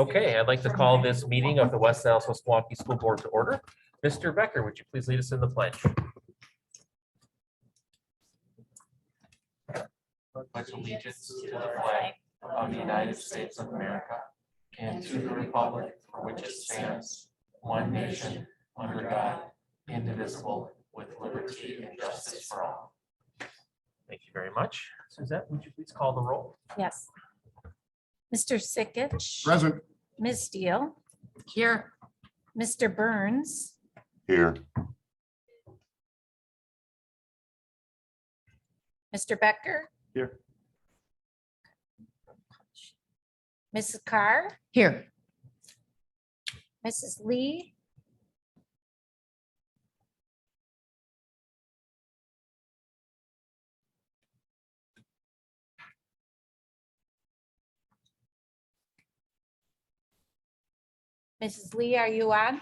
Okay, I'd like to call this meeting of the West Dallas Meskwaki School Board to order. Mr. Becker, would you please lead us in the pledge? Pledge allegiance to the flag of the United States of America and to the republic for which it stands, one nation, under God, indivisible, with liberty and justice for all. Thank you very much. Suzette, would you please call the roll? Yes. Mr. Sickich. Present. Ms. Deal. Here. Mr. Burns. Here. Mr. Becker. Here. Mrs. Carr. Here. Mrs. Lee. Mrs. Lee, are you on?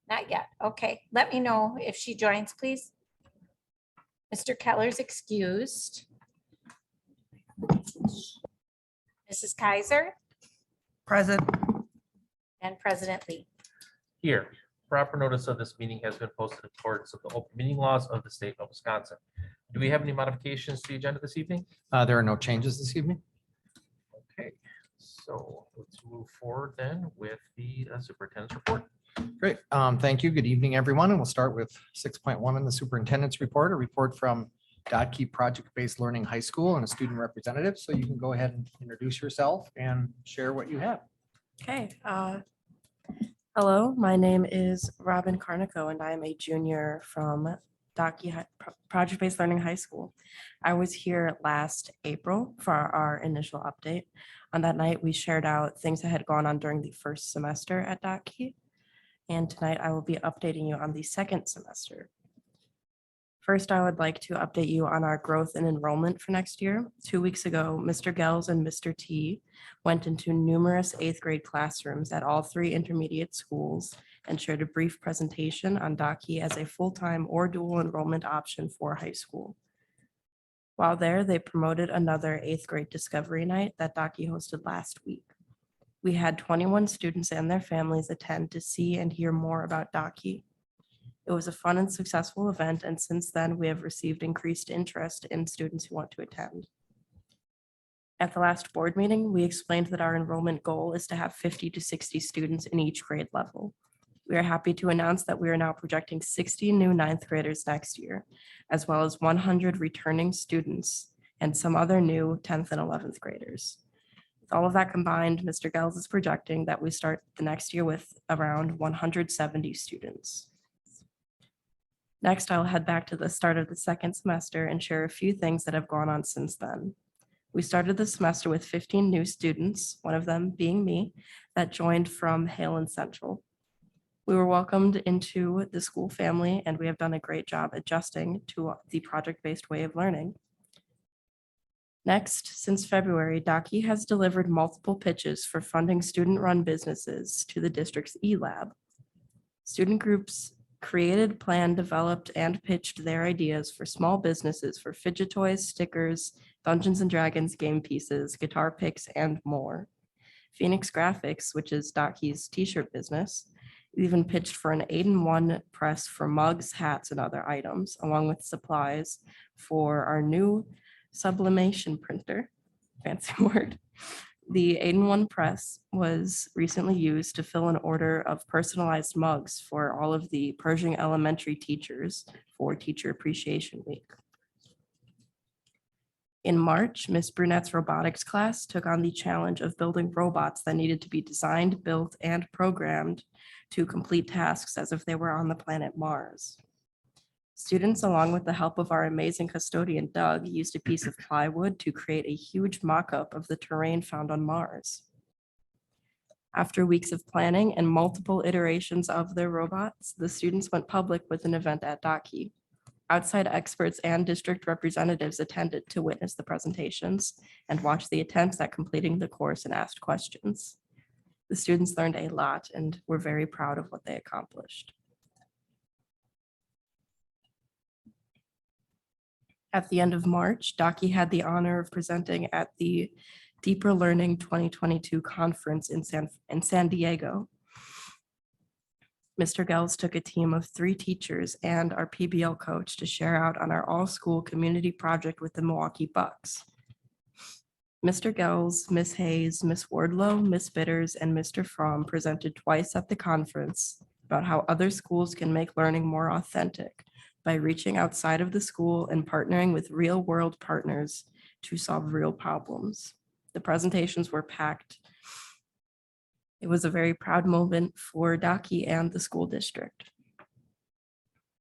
Not yet. Okay, let me know if she joins, please. Mr. Keller's excused. Mrs. Kaiser Present. and President Lee. Here, proper notice of this meeting has been posted in accordance with the open meeting laws of the state of Wisconsin. Do we have any modifications to the agenda this evening? There are no changes this evening. Okay, so let's move forward then with the superintendent's report. Great. Thank you. Good evening, everyone. And we'll start with 6.1 in the superintendent's report, a report from Daki Project-Based Learning High School and a student representative. So you can go ahead and introduce yourself and share what you have. Okay. Hello, my name is Robin Carnico, and I am a junior from Daki Project-Based Learning High School. I was here last April for our initial update. On that night, we shared out things that had gone on during the first semester at Daki. And tonight I will be updating you on the second semester. First, I would like to update you on our growth and enrollment for next year. 2 weeks ago, Mr. Gels and Mr. T went into numerous 8th grade classrooms at all 3 intermediate schools and shared a brief presentation on Daki as a full-time or dual enrollment option for high school. While there, they promoted another 8th grade discovery night that Daki hosted last week. We had 21 students and their families attend to see and hear more about Daki. It was a fun and successful event, and since then we have received increased interest in students who want to attend. At the last board meeting, we explained that our enrollment goal is to have 50 to 60 students in each grade level. We are happy to announce that we are now projecting 60 new 9th graders next year, as well as 100 returning students and some other new 10th and 11th graders. With all of that combined, Mr. Gels is projecting that we start the next year with around 170 students. Next, I'll head back to the start of the second semester and share a few things that have gone on since then. We started the semester with 15 new students, one of them being me, that joined from Hale and Central. We were welcomed into the school family, and we have done a great job adjusting to the project-based way of learning. Next, since February, Daki has delivered multiple pitches for funding student-run businesses to the district's eLab. Student groups created, planned, developed, and pitched their ideas for small businesses for fidget toys, stickers, Dungeons and Dragons game pieces, guitar picks, and more. Phoenix Graphics, which is Daki's t-shirt business, even pitched for an 8-in-1 press for mugs, hats, and other items, along with supplies for our new sublimation printer, fancy word. The 8-in-1 press was recently used to fill an order of personalized mugs for all of the Pershing elementary teachers for Teacher Appreciation Week. In March, Miss Brunette's robotics class took on the challenge of building robots that needed to be designed, built, and programmed to complete tasks as if they were on the planet Mars. Students, along with the help of our amazing custodian, Doug, used a piece of plywood to create a huge mock-up of the terrain found on Mars. After weeks of planning and multiple iterations of their robots, the students went public with an event at Daki. Outside experts and district representatives attended to witness the presentations and watch the attempts at completing the course and asked questions. The students learned a lot and were very proud of what they accomplished. At the end of March, Daki had the honor of presenting at the Deeper Learning 2022 conference in San Diego. Mr. Gels took a team of 3 teachers and our PBL coach to share out on our all-school community project with the Milwaukee Bucks. Mr. Gels, Miss Hayes, Miss Wardlow, Miss Bitters, and Mr. Fromm presented twice at the conference about how other schools can make learning more authentic by reaching outside of the school and partnering with real-world partners to solve real problems. The presentations were packed. It was a very proud moment for Daki and the school district.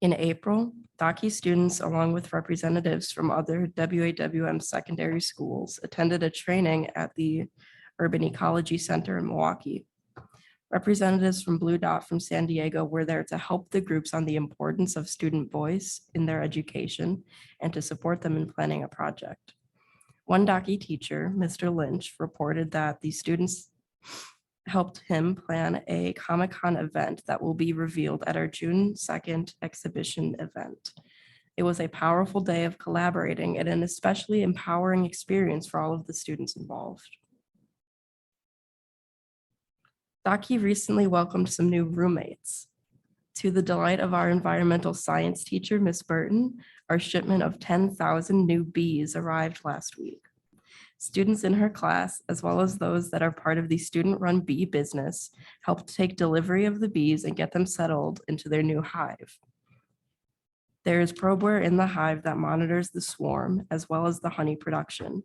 In April, Daki students, along with representatives from other WAWM secondary schools, attended a training at the Urban Ecology Center in Milwaukee. Representatives from Blue Dot from San Diego were there to help the groups on the importance of student voice in their education and to support them in planning a project. One Daki teacher, Mr. Lynch, reported that the students helped him plan a Comic-Con event that will be revealed at our June 2nd exhibition event. It was a powerful day of collaborating and an especially empowering experience for all of the students involved. Daki recently welcomed some new roommates. To the delight of our environmental science teacher, Miss Burton, our shipment of 10,000 new bees arrived last week. Students in her class, as well as those that are part of the student-run bee business, helped take delivery of the bees and get them settled into their new hive. There is probeware in the hive that monitors the swarm as well as the honey production.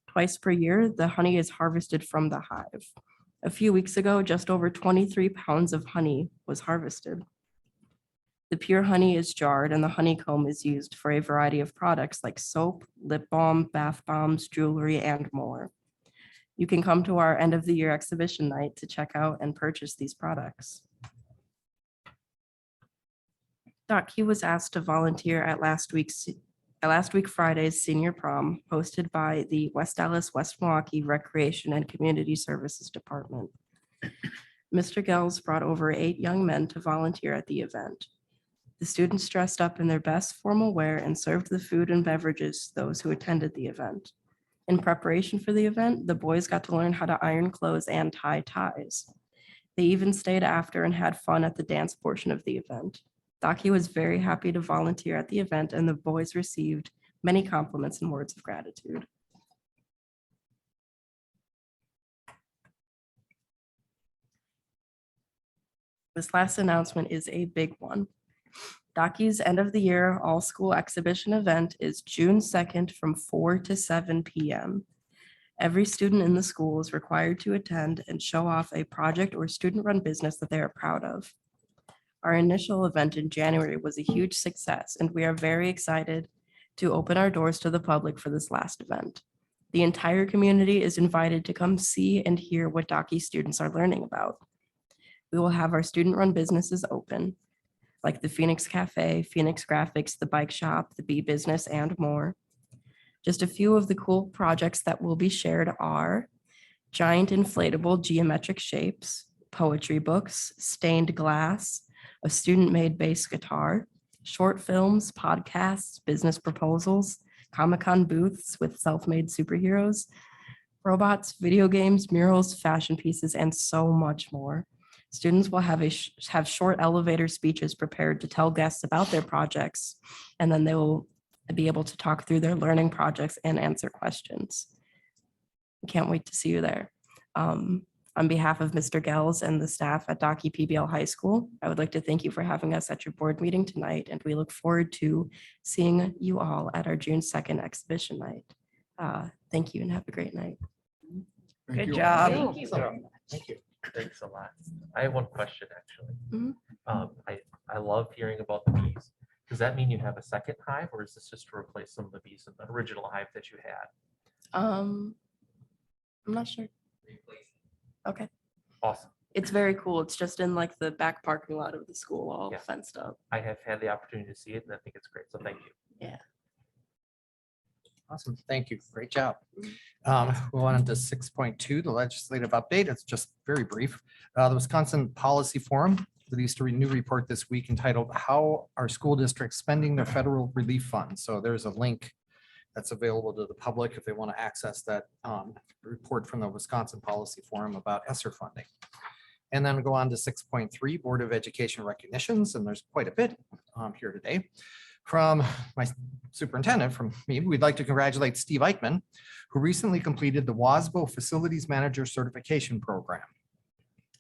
Twice per year, the honey is harvested from the hive. A few weeks ago, just over 23 pounds of honey was harvested. The pure honey is jarred and the honeycomb is used for a variety of products like soap, lip balm, bath bombs, jewelry, and more. You can come to our end of the year exhibition night to check out and purchase these products. Daki was asked to volunteer at last week Friday's senior prom hosted by the West Dallas, West Milwaukee Recreation and Community Services Department. Mr. Gels brought over 8 young men to volunteer at the event. The students dressed up in their best formal wear and served the food and beverages to those who attended the event. In preparation for the event, the boys got to learn how to iron clothes and tie ties. They even stayed after and had fun at the dance portion of the event. Daki was very happy to volunteer at the event, and the boys received many compliments and words of gratitude. This last announcement is a big one. Daki's end of the year all school exhibition event is June 2nd from 4 to 7 p.m. Every student in the school is required to attend and show off a project or student-run business that they are proud of. Our initial event in January was a huge success, and we are very excited to open our doors to the public for this last event. The entire community is invited to come see and hear what Daki students are learning about. We will have our student-run businesses open, like the Phoenix Cafe, Phoenix Graphics, the Bike Shop, the Bee Business, and more. Just a few of the cool projects that will be shared are giant inflatable geometric shapes, poetry books, stained glass, a student-made bass guitar, short films, podcasts, business proposals, Comic-Con booths with self-made superheroes, robots, video games, murals, fashion pieces, and so much more. Students will have short elevator speeches prepared to tell guests about their projects, and then they will be able to talk through their learning projects and answer questions. We can't wait to see you there. On behalf of Mr. Gels and the staff at Daki PBL High School, I would like to thank you for having us at your board meeting tonight, and we look forward to seeing you all at our June 2nd exhibition night. Thank you and have a great night. Good job. Thank you very much. Thank you. Thanks a lot. I have one question, actually. Mhm. I love hearing about the bees. Does that mean you have a second hive, or is this just to replace some of the bees in the original hive that you had? I'm not sure. Okay. Awesome. It's very cool. It's just in like the back parking lot of the school, all Yeah. fenced up. I have had the opportunity to see it, and I think it's great. So thank you. Awesome. Thank you. Great job. We'll on to 6.2, the legislative update. It's just very brief. The Wisconsin Policy Forum released a new report this week entitled "How Are School Districts Spending Their Federal Relief Funds?" So there's a link That's available to the public if they want to access that report from the Wisconsin Policy Forum about ESSER funding. And then go on to 6.3, Board of Education recognitions, and there's quite a bit here today. From my superintendent, from me, we'd like to congratulate Steve Eichmann, who recently completed the WASBO Facilities Manager Certification Program.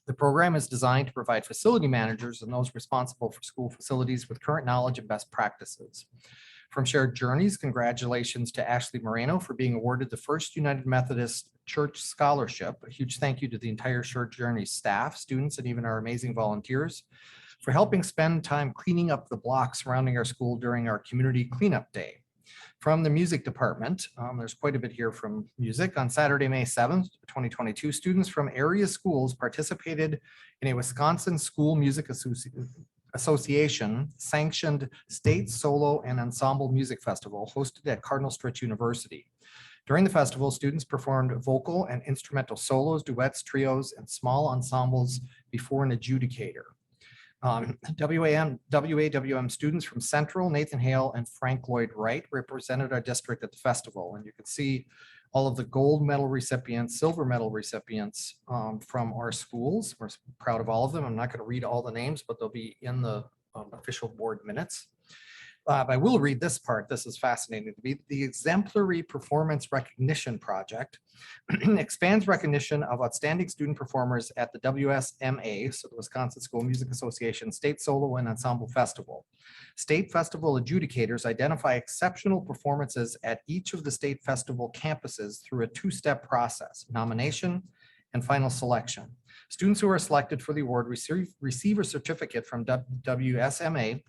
The program is designed to provide facility managers and those responsible for school facilities with current knowledge and best practices. From Shared Journeys, congratulations to Ashley Moreno for being awarded the first United Methodist Church Scholarship. A huge thank you to the entire Shared Journeys staff, students, and even our amazing volunteers for helping spend time cleaning up the blocks surrounding our school during our community cleanup day. From the music department, there's quite a bit here from music. On Saturday, May 7th, 2022, students from area schools participated in a Wisconsin School Music Association sanctioned state solo and ensemble music festival hosted at Cardinal Stritch University. During the festival, students performed vocal and instrumental solos, duets, trios, and small ensembles before an adjudicator. WAWM students from Central, Nathan Hale, and Frank Lloyd Wright represented our district at the festival. And you can see all of the gold medal recipients, silver medal recipients from our schools. We're proud of all of them. I'm not going to read all the names, but they'll be in the official board minutes. I will read this part. This is fascinating to me. The Exemplary Performance Recognition Project expands recognition of outstanding student performers at the WSMA, so the Wisconsin School Music Association State Solo and Ensemble Festival. State festival adjudicators identify exceptional performances at each of the state festival campuses through a two-step process: nomination and final selection. Students who are selected for the award receive a certificate from WSMA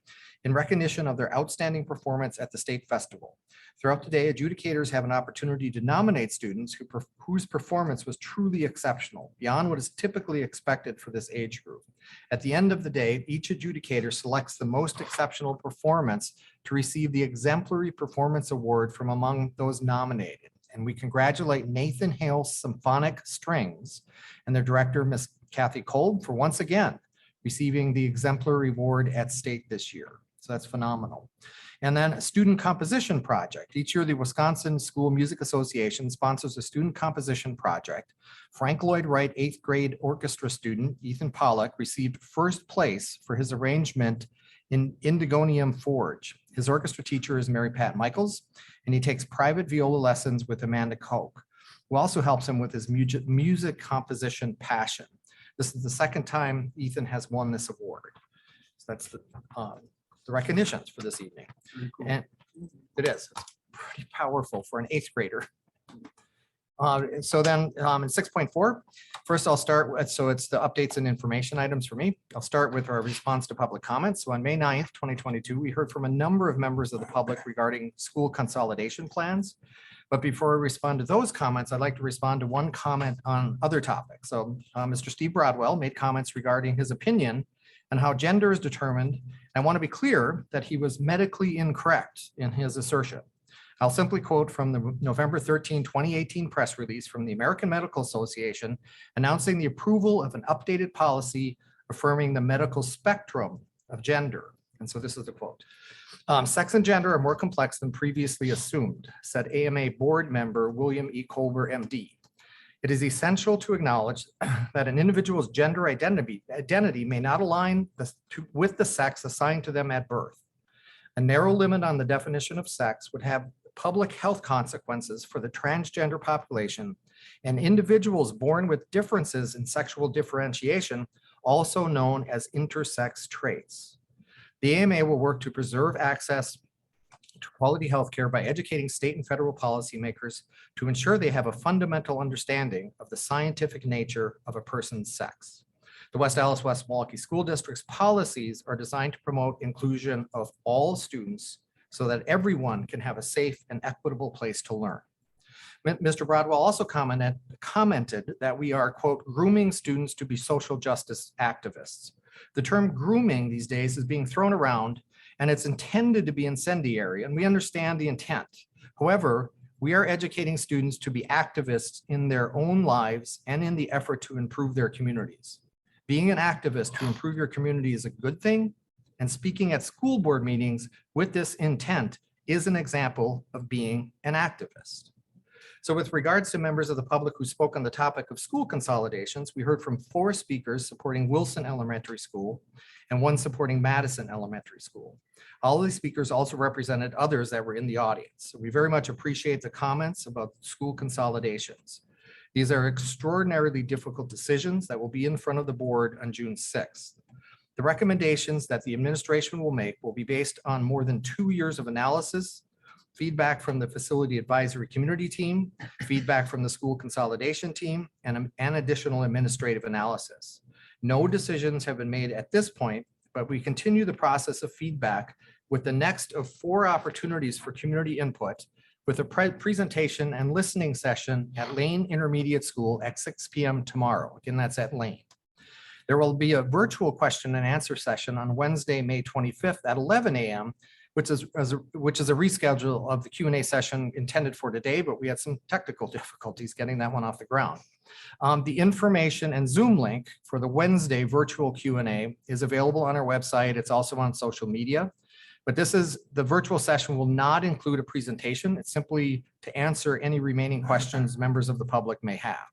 in recognition of their outstanding performance at the state festival. Throughout the day, adjudicators have an opportunity to nominate students whose performance was truly exceptional, beyond what is typically expected for this age group. At the end of the day, each adjudicator selects the most exceptional performance to receive the Exemplary Performance Award from among those nominated. And we congratulate Nathan Hale Symphonic Strings and their director, Miss Kathy Kolb, for once again receiving the Exemplary Award at state this year. So that's phenomenal. And then a student composition project. Each year, the Wisconsin School Music Association sponsors a student composition project. Frank Lloyd Wright, 8th grade orchestra student, Ethan Pollock, received first place for his arrangement in Indigonium Forge. His orchestra teacher is Mary Pat Michaels, and he takes private viola lessons with Amanda Koch, who also helps him with his music composition passion. This is the second time Ethan has won this award. So that's the recognitions for this evening. Cool. And it is, it's pretty powerful for an 8th grader. So then in 6.4, first I'll start with, so it's the updates and information items for me. I'll start with our response to public comments. So on May 9th, 2022, we heard from a number of members of the public regarding school consolidation plans. But before I respond to those comments, I'd like to respond to one comment on other topics. So Mr. Steve Broadwell made comments regarding his opinion on how gender is determined. I want to be clear that he was medically incorrect in his assertion. I'll simply quote from the November 13, 2018 press release from the American Medical Association announcing the approval of an updated policy affirming the medical spectrum of gender. And so this is the quote. Sex and gender are more complex than previously assumed, said AMA board member William E. Colber, MD. It is essential to acknowledge that an individual's gender identity may not align with the sex assigned to them at birth. A narrow limit on the definition of sex would have public health consequences for the transgender population and individuals born with differences in sexual differentiation, also known as intersex traits. The AMA will work to preserve access to quality healthcare by educating state and federal policymakers to ensure they have a fundamental understanding of the scientific nature of a person's sex. The West Allis West Milwaukee School District's policies are designed to promote inclusion of all students so that everyone can have a safe and equitable place to learn. Mr. Broadwell also commented that we are, quote, grooming students to be social justice activists. The term grooming these days is being thrown around and it's intended to be incendiary, and we understand the intent. However, we are educating students to be activists in their own lives and in the effort to improve their communities. Being an activist to improve your community is a good thing, and speaking at school board meetings with this intent is an example of being an activist. So with regards to members of the public who spoke on the topic of school consolidations, we heard from 4 speakers supporting Wilson Elementary School and 1 supporting Madison Elementary School. All of these speakers also represented others that were in the audience. So we very much appreciate the comments about school consolidations. These are extraordinarily difficult decisions that will be in front of the board on June 6th. The recommendations that the administration will make will be based on more than 2 years of analysis, feedback from the facility advisory community team, feedback from the school consolidation team, and additional administrative analysis. No decisions have been made at this point, but we continue the process of feedback with the next of 4 opportunities for community input, with a presentation and listening session at Lane Intermediate School at 6 p.m. tomorrow. Again, that's at Lane. There will be a virtual question and answer session on Wednesday, May 25th at 11 a.m., which is a reschedule of the Q&A session intended for today, but we had some technical difficulties getting that one off the ground. The information and Zoom link for the Wednesday virtual Q&A is available on our website. It's also on social media. But the virtual session will not include a presentation. It's simply to answer any remaining questions members of the public may have.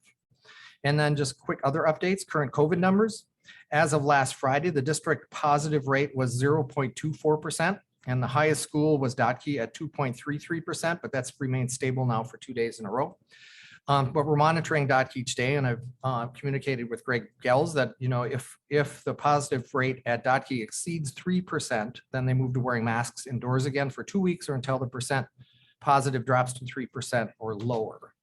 And then just quick other updates, current COVID numbers. As of last Friday, the district positive rate was 0.24%, and the highest school was Daki at 2.33%, but that's remained stable now for 2 days in a row. But we're monitoring Daki each day, and I've communicated with Greg Gels that, if the positive rate at Daki exceeds 3%, then they move to wearing masks indoors again for 2 weeks or until the percent positive drops to 3% or lower.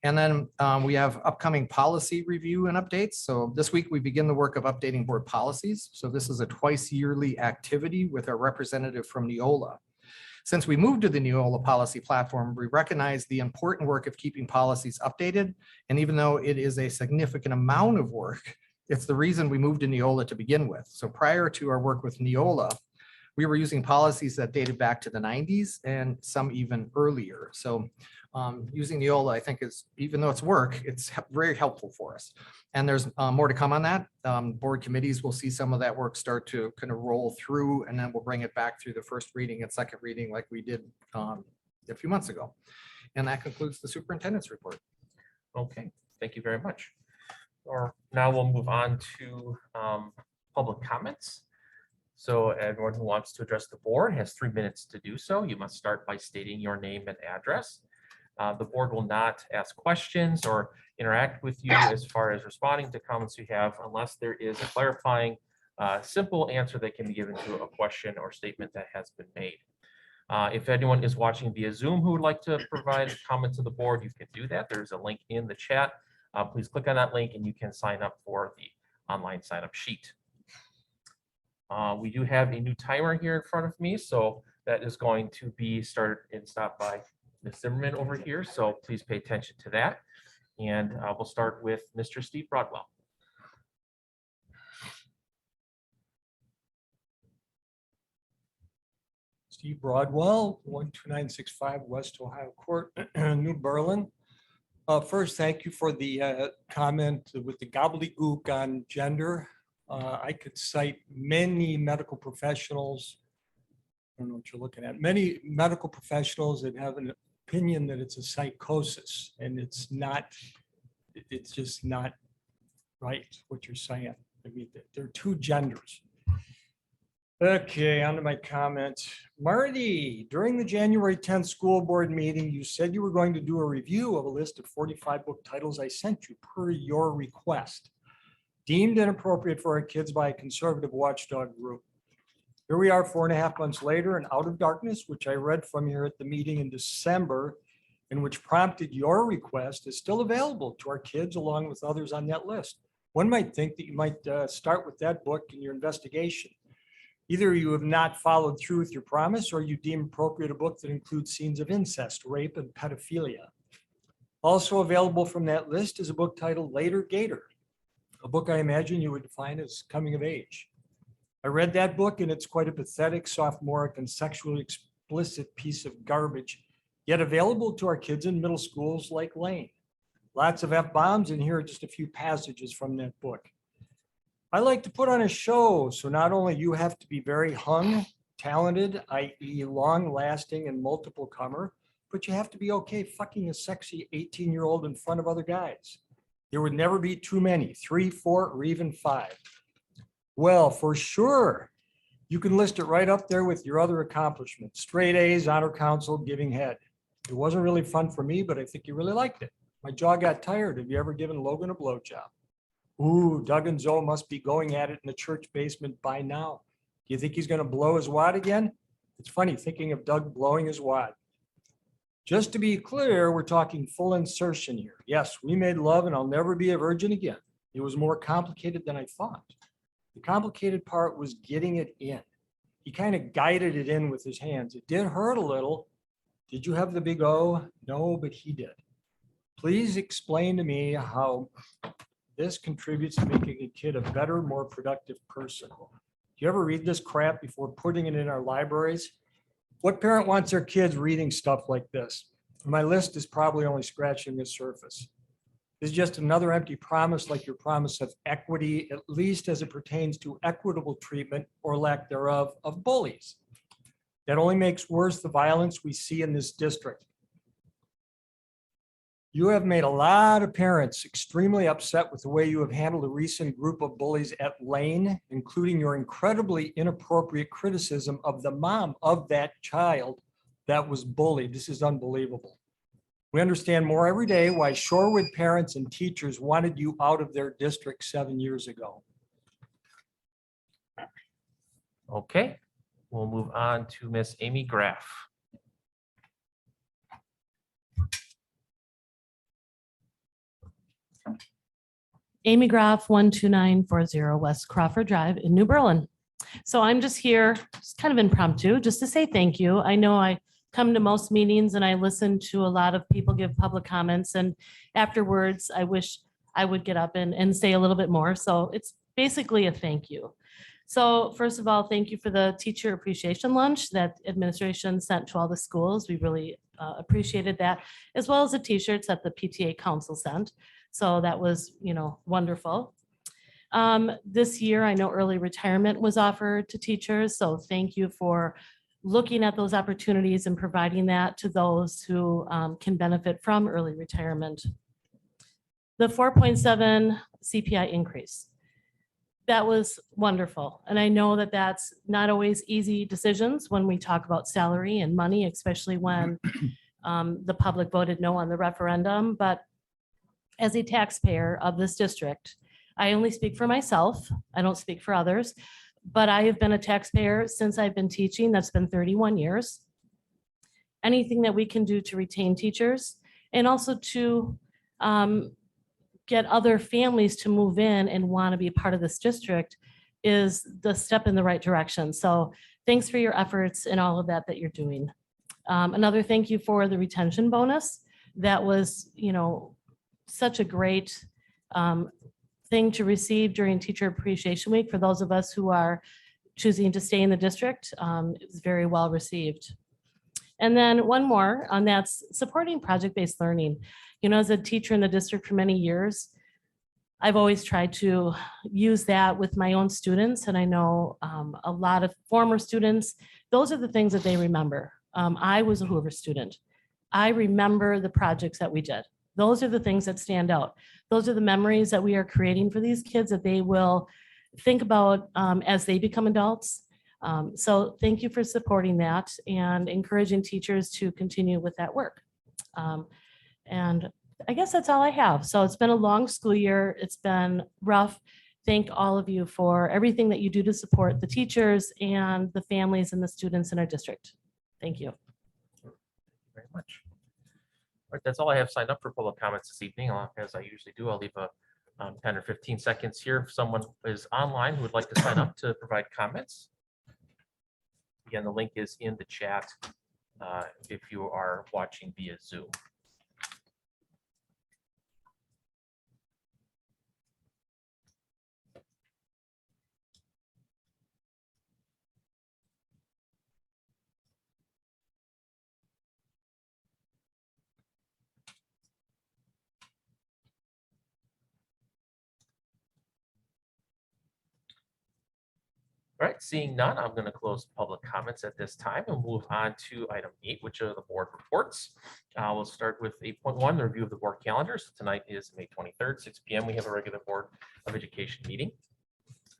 And then we have upcoming policy review and updates. So this week we begin the work of updating board policies. So this is a twice yearly activity with our representative from Neola. Since we moved to the Neola policy platform, we recognize the important work of keeping policies updated. And even though it is a significant amount of work, it's the reason we moved to Neola to begin with. So prior to our work with Neola, we were using policies that dated back to the 90s and some even earlier. So using Neola, I think, is, even though it's work, it's very helpful for us. And there's more to come on that. Board committees will see some of that work start to kind of roll through, and then we'll bring it back through the first reading and second reading like we did a few months ago. And that concludes the superintendent's report. Okay, thank you very much. Or now we'll move on to public comments. So everyone who wants to address the board has 3 minutes to do so. You must start by stating your name and address. The board will not ask questions or interact with you as far as responding to comments you have unless there is a clarifying, simple answer that can be given to a question or statement that has been made. If anyone is watching via Zoom who would like to provide a comment to the board, you can do that. There's a link in the chat. Please click on that link and you can sign up for the online sign up sheet. We do have a new timer here in front of me, so that is going to be started and stopped by Ms. Zimmerman over here, so please pay attention to that. And we'll start with Mr. Steve Broadwell. Steve Broadwell, 12965 West Ohio Court, New Berlin. First, thank you for the comment with the gobbledygook on gender. I could cite many medical professionals, I don't know what you're looking at, many medical professionals that have an opinion that it's a psychosis, and it's not, it's just not right what you're saying. I mean, there are 2 genders. Okay, on to my comment. Marty, during the January 10th school board meeting, you said you were going to do a review of a list of 45 book titles I sent you per your request, deemed inappropriate for our kids by a conservative watchdog group. Here we are 4.5 months later, and Out of Darkness, which I read from here at the meeting in December, and which prompted your request, is still available to our kids along with others on that list. One might think that you might start with that book in your investigation. Either you have not followed through with your promise, or you deem appropriate a book that includes scenes of incest, rape, and pedophilia. Also available from that list is a book titled Later Gator, a book I imagine you would define as coming of age. I read that book, and it's quite a pathetic, sophomoric, and sexually explicit piece of garbage, yet available to our kids in middle schools like Lane. Lots of F-bombs, and here are just a few passages from that book. I like to put on a show, so not only you have to be very hung, talented, i.e. long-lasting and multiple comer, but you have to be okay fucking a sexy 18-year-old in front of other guys. There would never be too many, 3, 4, or even 5. Well, for sure, you can list it right up there with your other accomplishments, straight A's, honor council, giving head. It wasn't really fun for me, but I think you really liked it. My jaw got tired. Have you ever given Logan a blowjob? Ooh, Doug and Zoe must be going at it in the church basement by now. Do you think he's going to blow his wad again? It's funny thinking of Doug blowing his wad. Just to be clear, we're talking full insertion here. Yes, we made love and I'll never be a virgin again. It was more complicated than I thought. The complicated part was getting it in. He kind of guided it in with his hands. It did hurt a little. Did you have the big O? No, but he did. Please explain to me how this contributes to making a kid a better, more productive person. Do you ever read this crap before putting it in our libraries? What parent wants their kids reading stuff like this? My list is probably only scratching the surface. This is just another empty promise, like your promise of equity, at least as it pertains to equitable treatment or lack thereof of bullies. That only makes worse the violence we see in this district. You have made a lot of parents extremely upset with the way you have handled a recent group of bullies at Lane, including your incredibly inappropriate criticism of the mom of that child that was bullied. This is unbelievable. We understand more every day why Shorewood parents and teachers wanted you out of their district 7 years ago. Okay, we'll move on to Miss Amy Graf. Amy Graf, 12940 West Crawford Drive in New Berlin. So I'm just here, just kind of impromptu, just to say thank you. I know I come to most meetings and I listen to a lot of people give public comments, and afterwards, I wish I would get up and say a little bit more. So it's basically a thank you. So first of all, thank you for the teacher appreciation lunch that administration sent to all the schools. We really appreciated that, as well as the t-shirts that the PTA council sent. So that was, wonderful. This year, I know early retirement was offered to teachers. So thank you for looking at those opportunities and providing that to those who can benefit from early retirement. The 4.7 CPI increase. That was wonderful. And I know that that's not always easy decisions when we talk about salary and money, especially when the public voted no on the referendum. But as a taxpayer of this district, I only speak for myself. I don't speak for others, but I have been a taxpayer since I've been teaching. That's been 31 years. Anything that we can do to retain teachers and also to get other families to move in and want to be part of this district is the step in the right direction. So thanks for your efforts and all of that you're doing. Another thank you for the retention bonus. That was, such a great thing to receive during Teacher Appreciation Week for those of us who are choosing to stay in the district. It was very well received. And then one more, and that's supporting project-based learning. As a teacher in the district for many years, I've always tried to use that with my own students. And I know a lot of former students, those are the things that they remember. I was a Hoover student. I remember the projects that we did. Those are the things that stand out. Those are the memories that we are creating for these kids that they will think about as they become adults. So thank you for supporting that and encouraging teachers to continue with that work. And I guess that's all I have. So it's been a long school year. It's been rough. Thank all of you for everything that you do to support the teachers and the families and the students in our district. Thank you. Thank you very much. All right, that's all I have signed up for public comments this evening. As I usually do, I'll leave a 10 or 15 seconds here if someone is online who would like to sign up to provide comments. Again, the link is in the chat if you are watching via Zoom. All right, seeing none, I'm going to close public comments at this time and move on to item 8, which are the board reports. We'll start with 8.1, the review of the board calendar. So tonight is May 23rd, 6 p.m. We have a regular Board of Education meeting.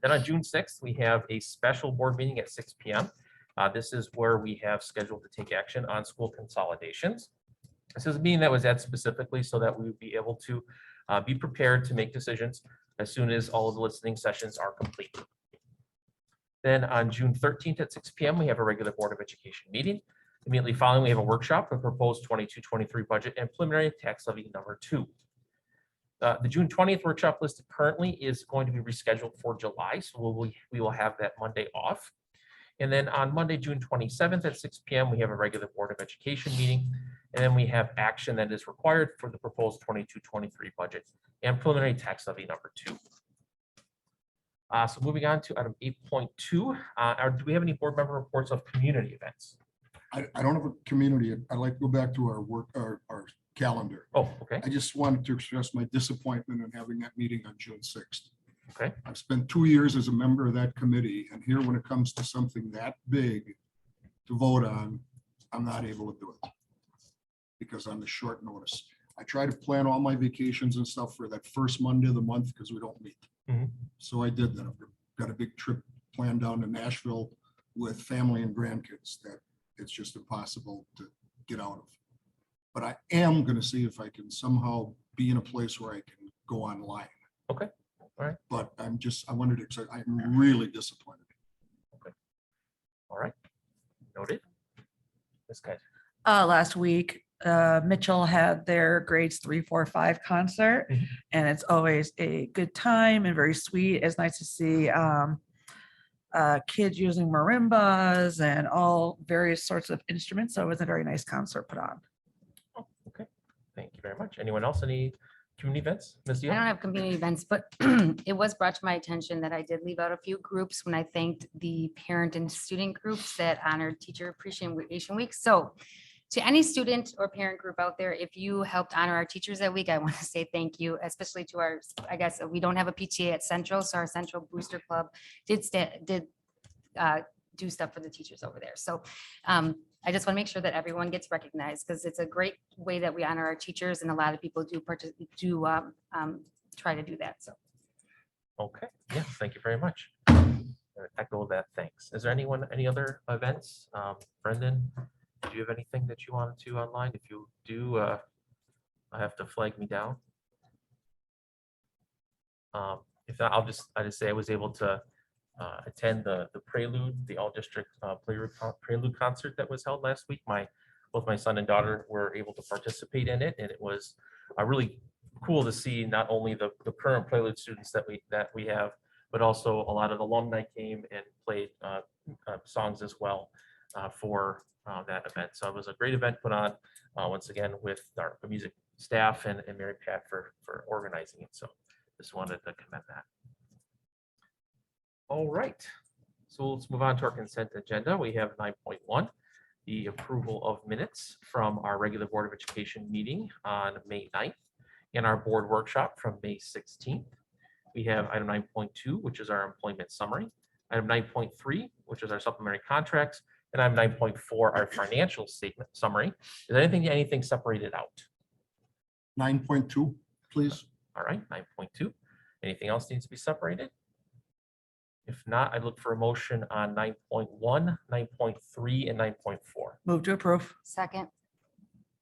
Then on June 6th, we have a special board meeting at 6 p.m. This is where we have scheduled to take action on school consolidations. This is a meeting that was at specifically so that we would be able to be prepared to make decisions as soon as all of the listening sessions are complete. Then on June 13th at 6 p.m., we have a regular Board of Education meeting. Immediately following, we have a workshop, a proposed 22-23 budget and preliminary tax levy number 2. The June 20th workshop listed currently is going to be rescheduled for July, so we will have that Monday off. And then on Monday, June 27th at 6 p.m., we have a regular Board of Education meeting. And then we have action that is required for the proposed 22-23 budget and preliminary tax levy number 2. So moving on to item 8.2, do we have any board member reports of community events? I don't have a community. I'd like to go back to our work, our calendar. Oh, okay. I just wanted to express my disappointment in having that meeting on June 6th. Okay. I've spent 2 years as a member of that committee, and here when it comes to something that big to vote on, I'm not able to do it because on the short notice. I try to plan all my vacations and stuff for that first Monday of the month because we don't meet. Mhm. So I did that. I've got a big trip planned down to Nashville with family and grandkids that it's just impossible to get out of. But I am going to see if I can somehow be in a place where I can go online. Okay. All right. But I wanted to say, I'm really disappointed. All right. Noted. This guy. Last week, Mitchell had their grades 3, 4, 5 concert, Mhm. and it's always a good time and very sweet. It's nice to see kids using marimbas and all various sorts of instruments. So it was a very nice concert put on. Oh, okay. Thank you very much. Anyone else? Any community events? Ms. I Dion? don't have community events, but it was brought to my attention that I did leave out a few groups when I thanked the parent and student groups that honored Teacher Appreciation Week. So to any student or parent group out there, if you helped honor our teachers that week, I want to say thank you, especially to our, I guess, we don't have a PTA at Central, so our Central Booster Club did do stuff for the teachers over there. So I just want to make sure that everyone gets recognized because it's a great way that we honor our teachers, and a lot of people do try to do that. So. Okay. Yeah. Thank you very much. Echo that. Thanks. Is there any other events? Brendan, do you have anything that you wanted to online? If you do, I have to flag me down. If not, I just say I was able to attend the Prelude, the all district Prelude concert that was held last week. Both my son and daughter were able to participate in it, and it was really cool to see not only the current Prelude students that we have, but also a lot of alumni came and played songs as well for that event. So it was a great event put on once again with our music staff and Mary Pat for organizing it. So just wanted to commend that. All right, so let's move on to our consent agenda. We have 9.1, the approval of minutes from our regular Board of Education meeting on May 9th and our board workshop from May 16th. We have item 9.2, which is our employment summary, item 9.3, which is our supplementary contracts, and item 9.4, our financial statement summary. Is anything separated out? 9.2, please. All right, 9.2. Anything else needs to be separated? If not, I look for a motion on 9.1, 9.3, and 9.4. Move to approve. Second.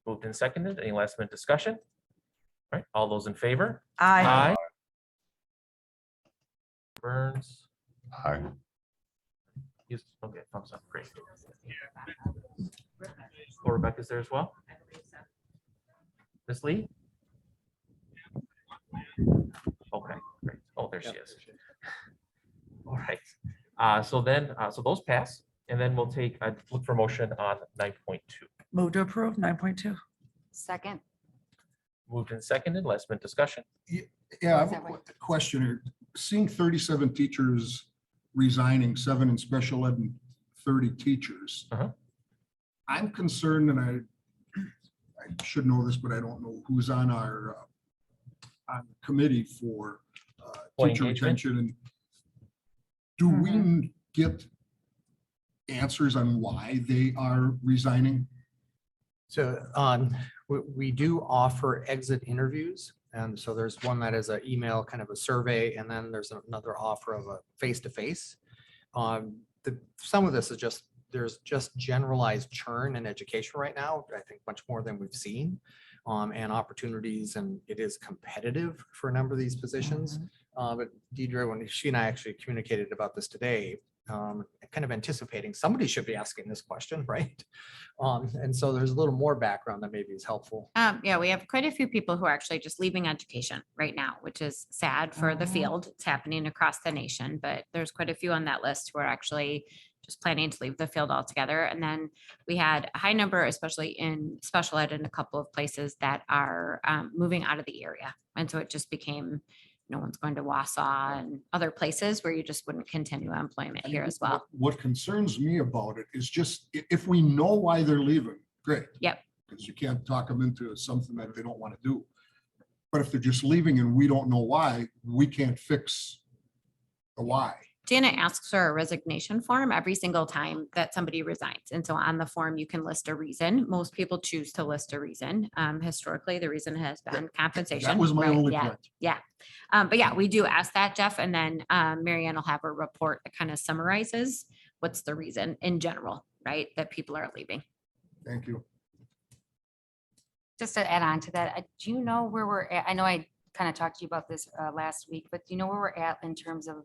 Moved and seconded. Any last minute discussion? All right, all those in favor? Aye. Burns. Aye. Yes, okay, thumbs up, great. Oh, Rebecca's there as well? Ms. Lee? Okay, great. Oh, there she is. All right, so those pass, and then we'll look for motion on 9.2. Move to approve 9.2. Second. Moved and seconded, last minute discussion. Yeah, I have a question here. Seeing 37 teachers resigning, 7 in special ed and 30 teachers. Uh-huh. I'm concerned, and I should know this, but I don't know who's on our on the committee for Employee teacher engagement? retention. And do we get answers on why they are resigning? So we do offer exit interviews. And so there's one that is an email, kind of a survey, and then there's another offer of a face-to-face. Some of this is just, there's just generalized churn in education right now, I think much more than we've seen, and opportunities, and it is competitive for a number of these positions. But Deidre, when she and I actually communicated about this today, kind of anticipating somebody should be asking this question, right? And so there's a little more background that maybe is helpful. Yeah, we have quite a few people who are actually just leaving education right now, which is sad for the field. It's happening across the nation, but there's quite a few on that list who are actually just planning to leave the field altogether. And then we had a high number, especially in special ed in a couple of places that are moving out of the area. And so it just became, no one's going to Wausau and other places where you just wouldn't continue employment here as well. What concerns me about it is just if we know why they're leaving, great. Yep. Because you can't talk them into something that they don't want to do. But if they're just leaving and we don't know why, we can't fix the why. Jana asks for a resignation form every single time that somebody resigns. And so on the form, you can list a reason. Most people choose to list a reason. Historically, the reason has been compensation. That was my right? only Yeah. point. Yeah. But yeah, we do ask that, Jeff. And then Mary Ann will have a report that kind of summarizes what's the reason in general, right? That people are leaving. Thank you. Just to add on to that, do you know where we're at? I know I kind of talked to you about this last week, but do you know where we're at in terms of,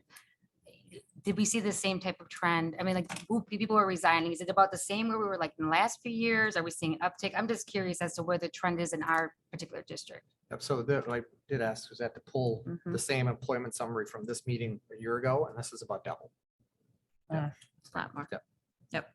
did we see the same type of trend? I mean, like people are resigning. Is it about the same where we were like in the last few years? Are we seeing an uptick? I'm just curious as to where the trend is in our particular district. So I did ask, was that to pull the same employment summary from this meeting a year ago, and this is about double. It's a lot more. Yep. Yep.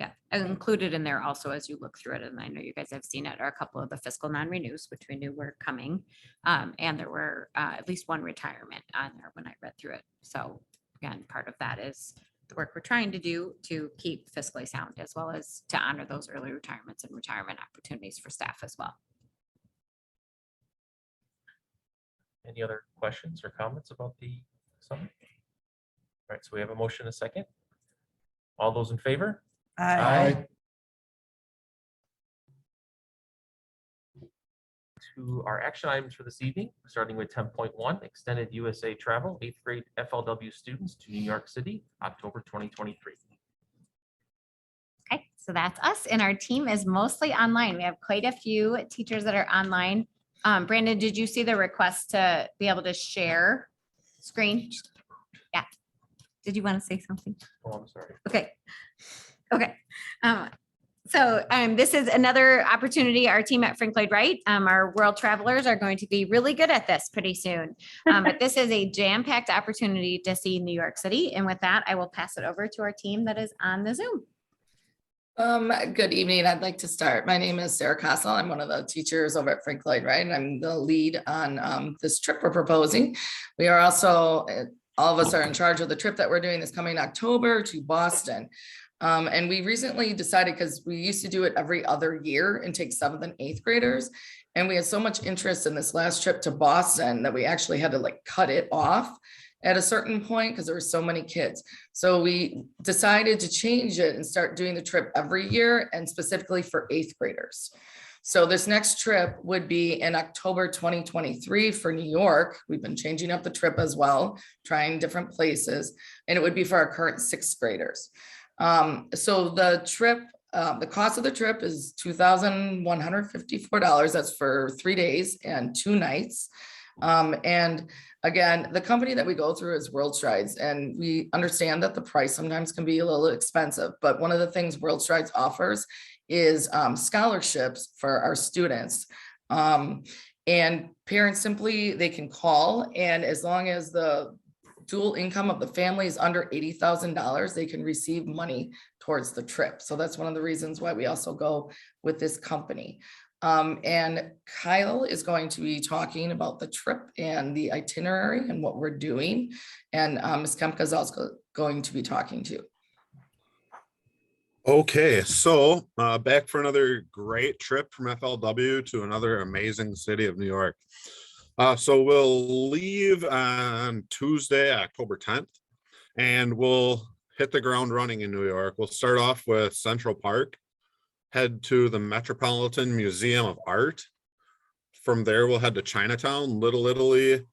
Yeah, and included in there also, as you look through it, and I know you guys have seen it, are a couple of the fiscal non-renews, which we knew were coming. And there were at least one retirement on there when I read through it. So again, part of that is the work we're trying to do to keep fiscally sound, as well as to honor those early retirements and retirement opportunities for staff as well. Any other questions or comments about the summary? All right, so we have a motion, a second. All those in favor? Aye. To our action items for this evening, starting with 10.1, extended USA travel, 8th grade FLW students to New York City, October 2023. Okay, so that's us, and our team is mostly online. We have quite a few teachers that are online. Brandon, did you see the request to be able to share screen? Yeah. Did you want to say something? Oh, I'm sorry. Okay. Okay. So this is another opportunity. Our team at Lloyd Wright, our world travelers are going to be really good at this pretty soon. But this is a jam-packed opportunity to see New York City. And with that, I will pass it over to our team that is on the Zoom. Good evening. I'd like to start. My name is Sarah Castle. I'm one of the teachers over at Lloyd Wright, and I'm the lead on this trip we're proposing. We are also, all of us are in charge of the trip that we're doing this coming October to Boston. And we recently decided, because we used to do it every other year and take 7th and 8th graders. And we had so much interest in this last trip to Boston that we actually had to like cut it off at a certain point because there were so many kids. So we decided to change it and start doing the trip every year, and specifically for 8th graders. So this next trip would be in October 2023 for New York. We've been changing up the trip as well, trying different places, and it would be for our current 6th graders. So the trip, the cost of the trip is $2,154. That's for 3 days and 2 nights. And again, the company that we go through is World Strides, and we understand that the price sometimes can be a little expensive, but one of the things World Strides offers is scholarships for our students. And parents simply, they can call, and as long as the dual income of the family is under $80,000, they can receive money towards the trip. So that's one of the reasons why we also go with this company. And Kyle is going to be talking about the trip and the itinerary and what we're doing. And Ms. Kemka is also going to be talking to. Okay, so back for another great trip from FLW to another amazing city of New York. So we'll leave on Tuesday, October 10th, and we'll hit the ground running in New York. We'll start off with Central Park, head to the Metropolitan Museum of Art. From there, we'll head to Chinatown, Little Italy,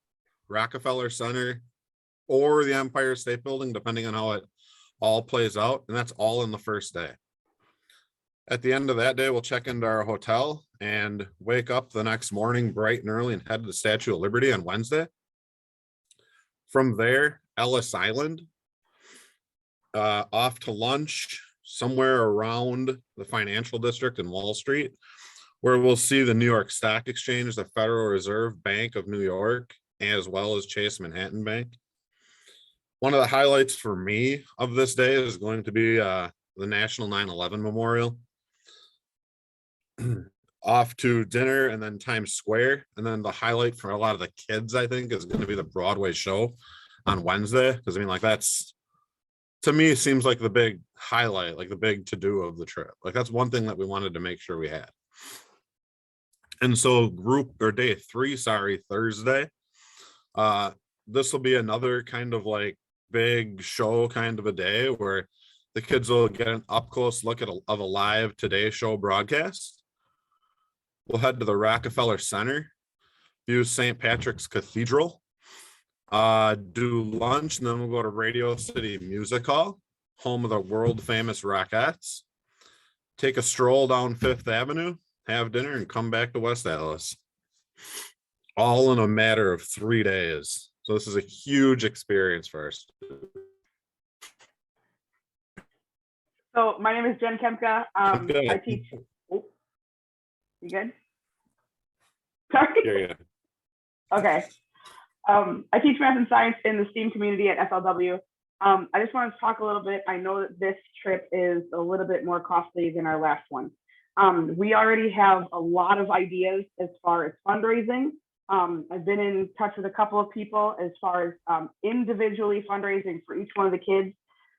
Rockefeller Center, or the Empire State Building, depending on how it all plays out. And that's all in the first day. At the end of that day, we'll check into our hotel and wake up the next morning bright and early and head to the Statue of Liberty on Wednesday. From there, Ellis Island, off to lunch somewhere around the financial district in Wall Street, where we'll see the New York Stock Exchange, the Federal Reserve Bank of New York, as well as Chase Manhattan Bank. One of the highlights for me of this day is going to be the National 9/11 Memorial. Off to dinner and then Times Square. And then the highlight for a lot of the kids, I think, is going to be the Broadway show on Wednesday. Because I mean, like, that's, to me, seems like the big highlight, like the big to-do of the trip. Like, that's one thing that we wanted to make sure we had. And so day 3, Thursday, this will be another kind of like big show kind of a day where the kids will get an up close look at of a live Today Show broadcast. We'll head to the Rockefeller Center, view St. Patrick's Cathedral, do lunch, and then we'll go to Radio City Music Hall, home of the world famous Rockettes, take a stroll down Fifth Avenue, have dinner, and come back to West Allis. All in a matter of 3 days. So this is a huge experience for us. So my name is Jen Kempka. I teach. Oh, you good? Sorry. Yeah. Okay. I teach math and science in the STEAM community at FLW. I just wanted to talk a little bit. I know that this trip is a little bit more costly than our last one. We already have a lot of ideas as far as fundraising. I've been in touch with a couple of people as far as individually fundraising for each one of the kids.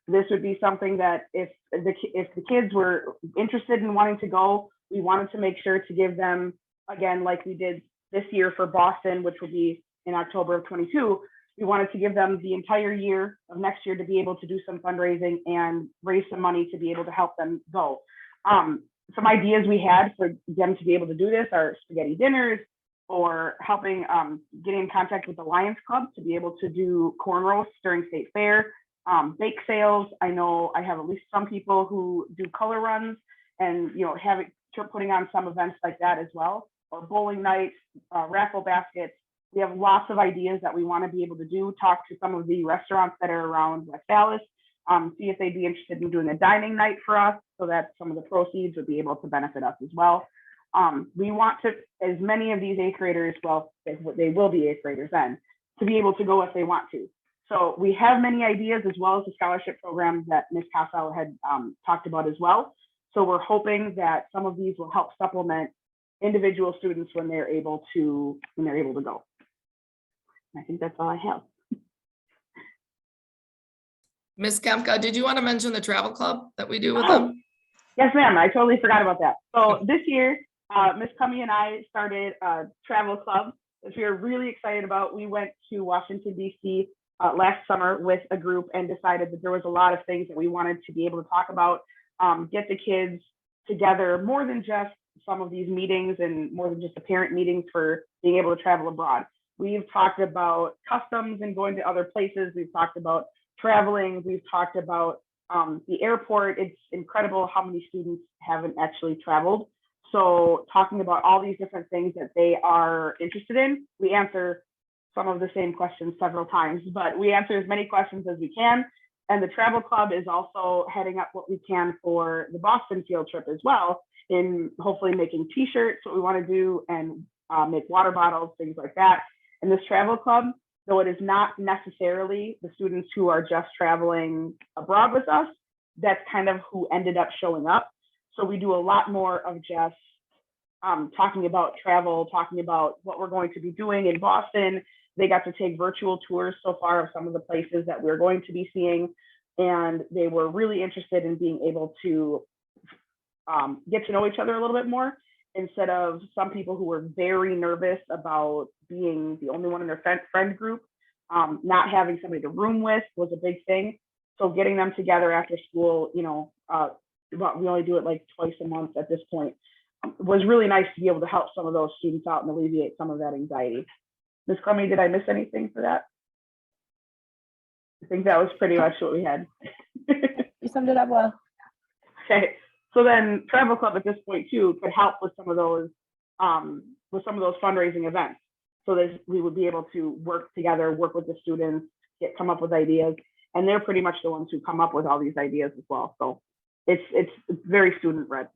This would be something that if the kids were interested in wanting to go, we wanted to make sure to give them, again, like we did this year for Boston, which will be in October of 22, we wanted to give them the entire year of next year to be able to do some fundraising and raise some money to be able to help them go. Some ideas we had for them to be able to do this are spaghetti dinners, or helping get in contact with the Lions Club to be able to do corn roasts during state fair, bake sales. I know I have at least some people who do color runs and, you know, putting on some events like that as well, or bowling nights, raffle baskets. We have lots of ideas that we want to be able to do, talk to some of the restaurants that are around West Allis, see if they'd be interested in doing a dining night for us so that some of the proceeds would be able to benefit us as well. We want to, as many of these 8th graders, well, they will be 8th graders then, to be able to go if they want to. So we have many ideas, as well as the scholarship programs that Ms. Casal had talked about as well. So we're hoping that some of these will help supplement individual students when they're able to go. I think that's all I have. Ms. Kempka, did you want to mention the travel club that we do with them? Yes, ma'am. I totally forgot about that. So this year, Ms. Cummey and I started a travel club, which we are really excited about. We went to Washington, D.C. Last summer with a group and decided that there was a lot of things that we wanted to be able to talk about, get the kids together, more than just some of these meetings and more than just the parent meetings for being able to travel abroad. We've talked about customs and going to other places. We've talked about traveling. We've talked about the airport. It's incredible how many students haven't actually traveled. So talking about all these different things that they are interested in, we answer some of the same questions several times, but we answer as many questions as we can. And the travel club is also heading up what we can for the Boston field trip as well, in hopefully making t-shirts, what we want to do, and make water bottles, things like that. And this travel club, though it is not necessarily the students who are just traveling abroad with us, that's kind of who ended up showing up. So we do a lot more of just talking about travel, talking about what we're going to be doing in Boston. They got to take virtual tours so far of some of the places that we're going to be seeing. And they were really interested in being able to get to know each other a little bit more instead of some people who were very nervous about being the only one in their friend group. Not having somebody to room with was a big thing. So getting them together after school, we only do it like twice a month at this point, was really nice to be able to help some of those students out and alleviate some of that anxiety. Ms. Crummy, did I miss anything for that? I think that was pretty much what we had. You summed it up well. Okay, so then Travel Club at this point too could help with some of those fundraising events. So that we would be able to work together, work with the students, come up with ideas, and they're pretty much the ones who come up with all these ideas as well. So it's very student run.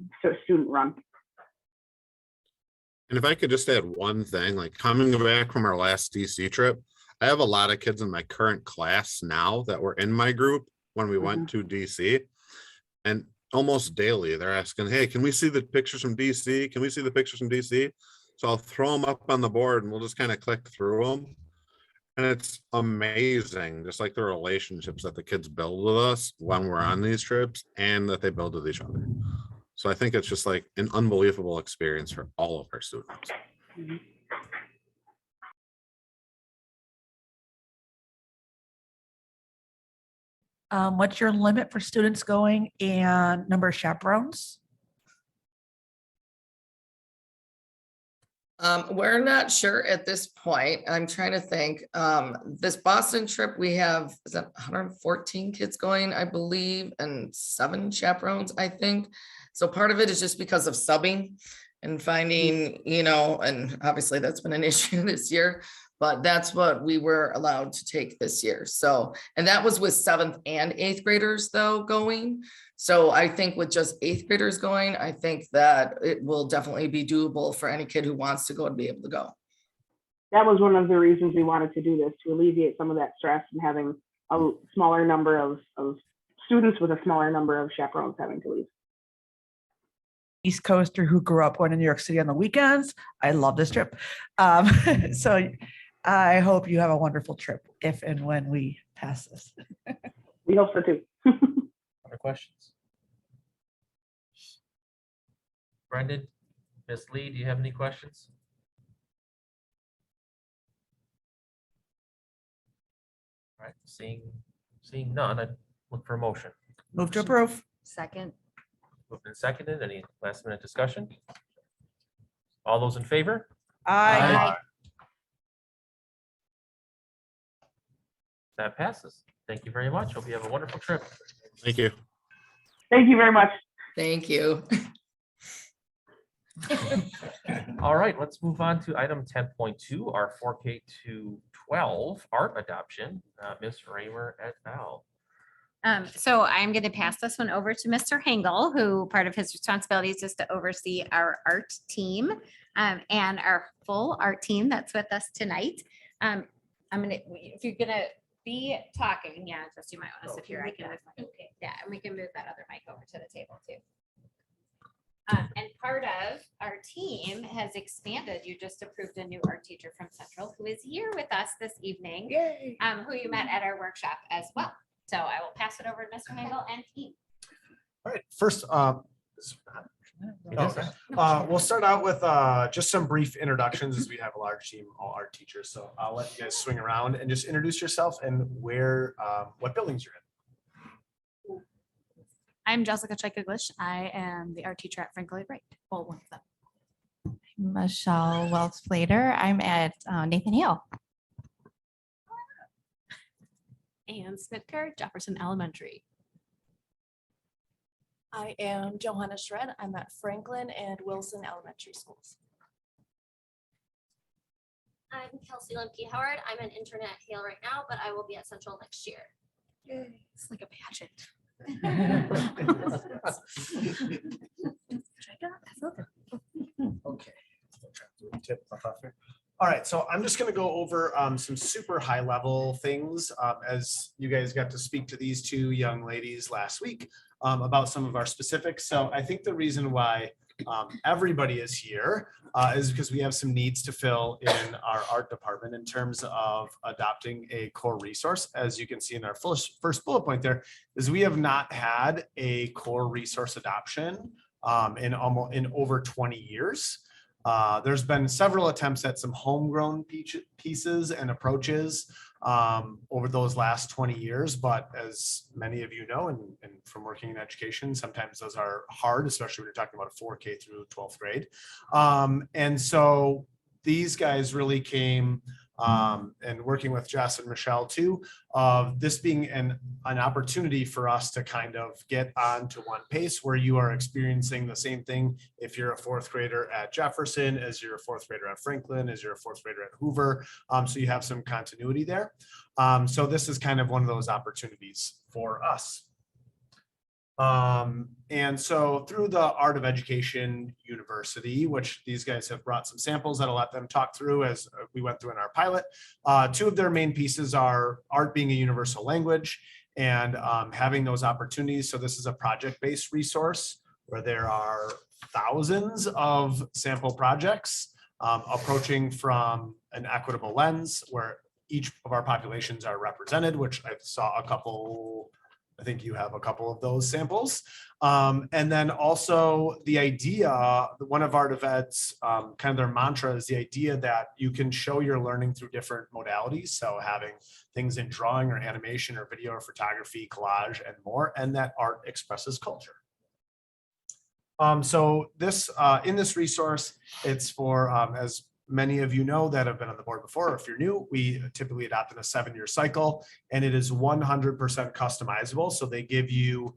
And if I could just add one thing, like coming back from our last DC trip, I have a lot of kids in my current class now that were in my group when we went to DC. And almost daily, they're asking, hey, can we see the pictures from DC? Can we see the pictures from DC? So I'll throw them up on the board and we'll just kind of click through them. And it's amazing, just like the relationships that the kids build with us when we're on these trips and that they build with each other. So I think it's just like an unbelievable experience for all of our students. What's your limit for students going and number of chaperones? We're not sure at this point. I'm trying to think. This Boston trip, we have, is that 114 kids going, I believe, and 7 chaperones, I think. So part of it is just because of subbing and finding, and obviously that's been an issue this year, but that's what we were allowed to take this year. So, and that was with 7th and 8th graders though going. So I think with just 8th graders going, I think that it will definitely be doable for any kid who wants to go and be able to go. That was one of the reasons we wanted to do this, to alleviate some of that stress and having a smaller number of students with a smaller number of chaperones having to leave. East Coaster who grew up going to New York City on the weekends. I love this trip. So I hope you have a wonderful trip if and when we pass this. We hope so too. Other questions? Brendan, Ms. Lee, do you have any questions? All right, seeing none, I'd look for a motion. Move to approve. Second. Moved and seconded. Any last minute discussion? All those in favor? Aye. That passes. Thank you very much. Hope you have a wonderful trip. Thank you. Thank you very much. Thank you. All right, let's move on to item 10.2, our 4K to 12 art adoption. Ms. Raymer et al. So I'm going to pass this one over to Mr. Hengel, who part of his responsibilities is to oversee our art team and our full art team that's with us tonight. If you're going to be talking, yeah, just you might want to sit here. I can, okay, yeah, and we can move that other mic over to the table too. And part of our team has expanded. You just approved a new art teacher from Central who is here with us this evening, who you met at our workshop as well. So I will pass it over to Mr. Hengel and team. All right, first, we'll start out with just some brief introductions as we have a large team, all art teachers. So I'll let you guys swing around and just introduce yourself and what buildings you're in. I'm Jessica Chikaglish. I am the art teacher at Frank Lloyd Wright. Well, one of them. Michelle Wells-Flater. I'm at Nathan Hale. And Snitker, Jefferson Elementary. I am Johanna Shred. I'm at Franklin and Wilson Elementary Schools. I'm Kelsey Lemke Howard. I'm an intern at Hale right now, but I will be at Central next year. Yay. It's like a pageant. Okay. All right, so I'm just going to go over some super high level things as you guys got to speak to these two young ladies last week about some of our specifics. So I think the reason why everybody is here is because we have some needs to fill in our art department in terms of adopting a core resource. As you can see in our first bullet point there, is we have not had a core resource adoption in over 20 years. There's been several attempts at some homegrown pieces and approaches over those last 20 years. But as many of you know, and from working in education, sometimes those are hard, especially when you're talking about a 4K through 12th grade. And so these guys really came, and working with Jess and Michelle too, of this being an opportunity for us to kind of get onto one pace where you are experiencing the same thing if you're a 4th grader at Jefferson, as you're a 4th grader at Franklin, as you're a 4th grader at Hoover. So you have some continuity there. So this is kind of one of those opportunities for us. And so through the Art of Education University, which these guys have brought some samples that I'll let them talk through as we went through in our pilot. 2 of their main pieces are art being a universal language and having those opportunities. So this is a project-based resource where there are thousands of sample projects approaching from an equitable lens where each of our populations are represented, which I saw a couple. I think you have a couple of those samples. And then also the idea, one of Art of Ed's kind of their mantra is the idea that you can show your learning through different modalities. So having things in drawing or animation or video or photography, collage and more, and that art expresses culture. So this in this resource, it's for, as many of you know that have been on the board before, or if you're new, we typically adopt in a 7-year cycle, and it is 100% customizable. So they give you,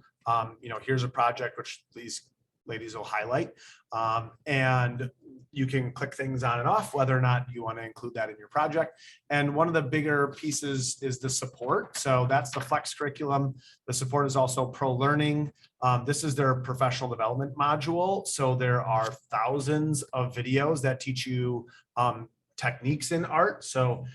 here's a project which these ladies will highlight, and you can click things on and off, whether or not you want to include that in your project. And one of the bigger pieces is the support. So that's the flex curriculum. The support is also pro learning. This is their professional development module. So there are thousands of videos that teach you techniques in art. So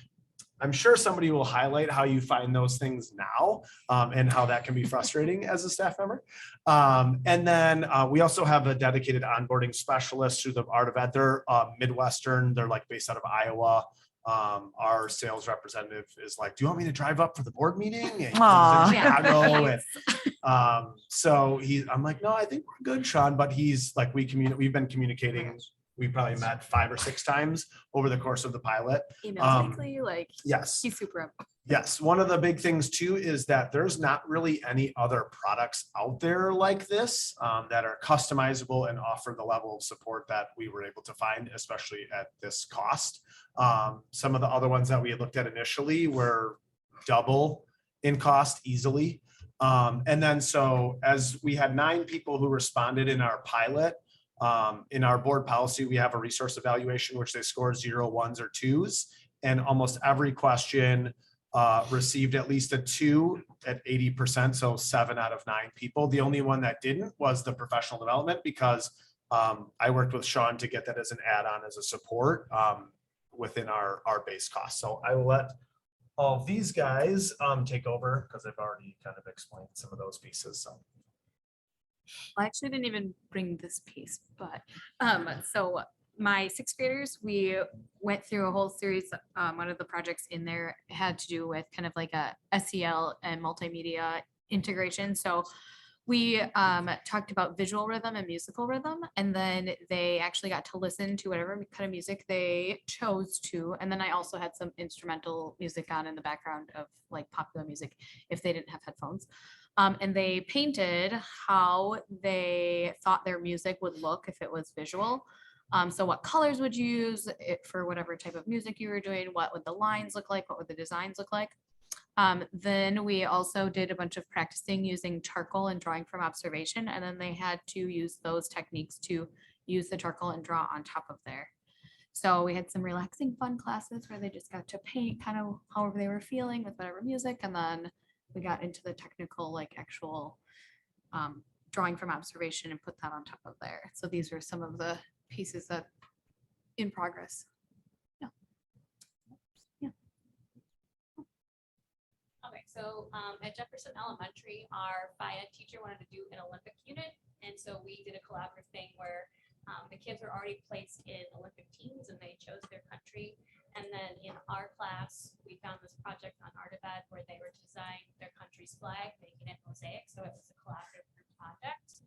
I'm sure somebody will highlight how you find those things now and how that can be frustrating as a staff member. And then we also have a dedicated onboarding specialist through the Art of Ed. They're Midwestern. They're like based out of Iowa. Our sales representative is like, do you want me to drive up for the board meeting? And he's in Chicago. And so I'm like, no, I think we're good, Sean. But he's like, we've been communicating. We probably met 5 or 6 times over the course of the pilot. Emails weekly, like yes, he's super up. Yes, one of the big things too is that there's not really any other products out there like this that are customizable and offer the level of support that we were able to find, especially at this cost. Some of the other ones that we had looked at initially were double in cost easily. And then so as we had 9 people who responded in our pilot, in our board policy, we have a resource evaluation, which they score 0, 1s, or 2s. And almost every question received at least a 2 at 80%. So 7 out of 9 people. The only one that didn't was the professional development, because I worked with Sean to get that as an add-on as a support within our base cost. So I will let all of these guys take over because I've already kind of explained some of those pieces. So. I actually didn't even bring this piece, but so my 6th graders, we went through a whole series. One of the projects in there had to do with kind of like a SEL and multimedia integration. So we talked about visual rhythm and musical rhythm, and then they actually got to listen to whatever kind of music they chose to. And then I also had some instrumental music on in the background of like popular music if they didn't have headphones. And they painted how they thought their music would look if it was visual. So what colors would you use for whatever type of music you were doing? What would the lines look like? What would the designs look like? Then we also did a bunch of practicing using charcoal and drawing from observation. And then they had to use those techniques to use the charcoal and draw on top of there. So we had some relaxing fun classes where they just got to paint kind of however they were feeling with whatever music. And then we got into the technical, like actual drawing from observation and put that on top of there. So these are some of the pieces that in progress. Okay, so at Jefferson Elementary, our FIA teacher wanted to do an Olympic unit. And so we did a collaborative thing where the kids were already placed in Olympic teams and they chose their country. And then in our class, we found this project on Art of Ed where they were designing their country's flag, making it mosaic. So it was a collaborative group project.